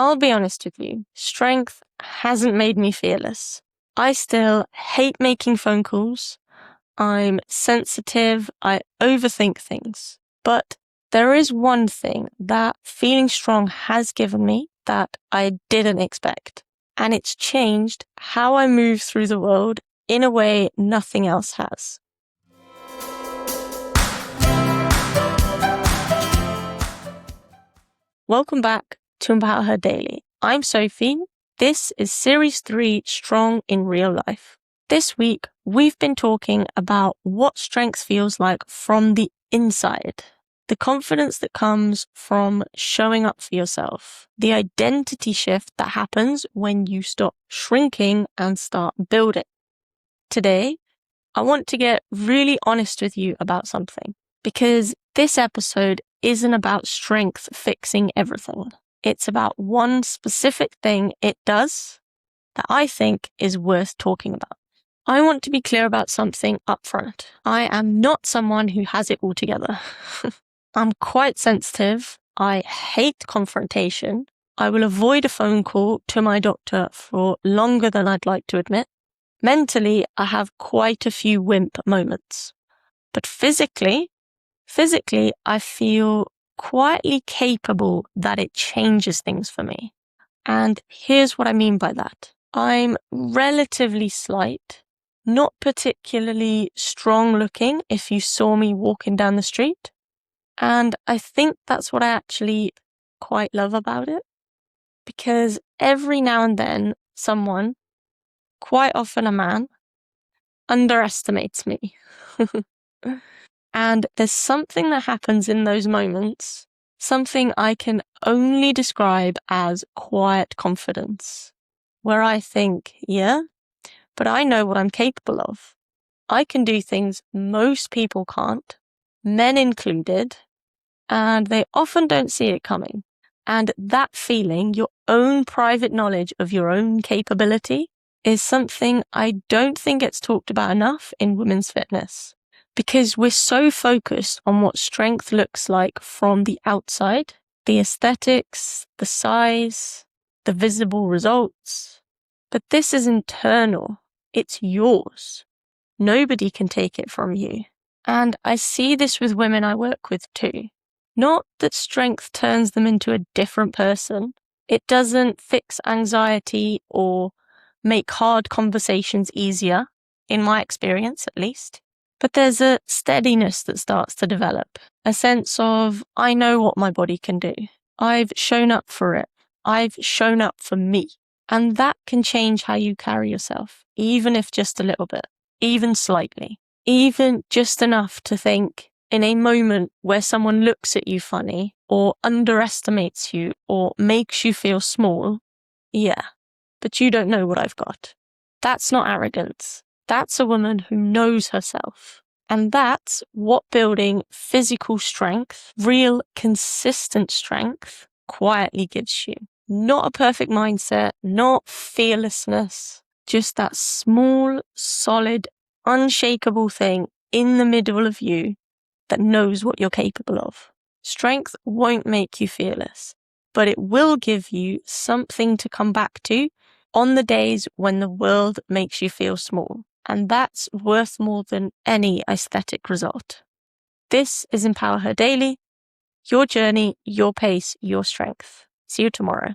I'll be honest with you, strength hasn't made me fearless. I still hate making phone calls. I'm sensitive. I overthink things. But there is one thing that feeling strong has given me that I didn't expect. And it's changed how I move through the world in a way nothing else has. Welcome back to Empower Her Daily. I'm Sophie. This is Series 3, Strong in Real Life. This week, we've been talking about what strength feels like from the inside. The confidence that comes from showing up for yourself. The identity shift that happens when you stop shrinking and start building. Today, I want to get really honest with you about something, because this episode isn't about strength fixing everything. It's about one specific thing it does that I think is worth talking about. I want to be clear about something upfront. I am not someone who has it all together. I'm quite sensitive. I hate confrontation. I will avoid a phone call to my doctor for longer than I'd like to admit. Mentally, I have quite a few wimp moments. But physically, I feel quietly capable that it changes things for me. And here's what I mean by that. I'm relatively slight, not particularly strong looking if you saw me walking down the street. And I think that's what I actually quite love about it. Because every now and then, someone, quite often a man, underestimates me. And there's something that happens in those moments, something I can only describe as quiet confidence, where I think, yeah, but I know what I'm capable of. I can do things most people can't, men included, and they often don't see it coming. And that feeling, your own private knowledge of your own capability, is something I don't think gets talked about enough in women's fitness. Because we're so focused on what strength looks like from the outside, the aesthetics, the size, the visible results. But this is internal. It's yours. Nobody can take it from you. And I see this with women I work with too. Not that strength turns them into a different person. It doesn't fix anxiety or make hard conversations easier, in my experience at least. But there's a steadiness that starts to develop, a sense of, I know what my body can do. I've shown up for it. I've shown up for me. And that can change how you carry yourself, even if just a little bit, even slightly, even just enough to think in a moment where someone looks at you funny or underestimates you or makes you feel small. Yeah, but you don't know what I've got. That's not arrogance. That's a woman who knows herself. And that's what building physical strength, real consistent strength, quietly gives you. Not a perfect mindset, not fearlessness, just that small, solid, unshakable thing in the middle of you that knows what you're capable of. Strength won't make you fearless, but it will give you something to come back to on the days when the world makes you feel small. And that's worth more than any aesthetic result. This is Empower Her Daily. Your journey, your pace, your strength. See you tomorrow.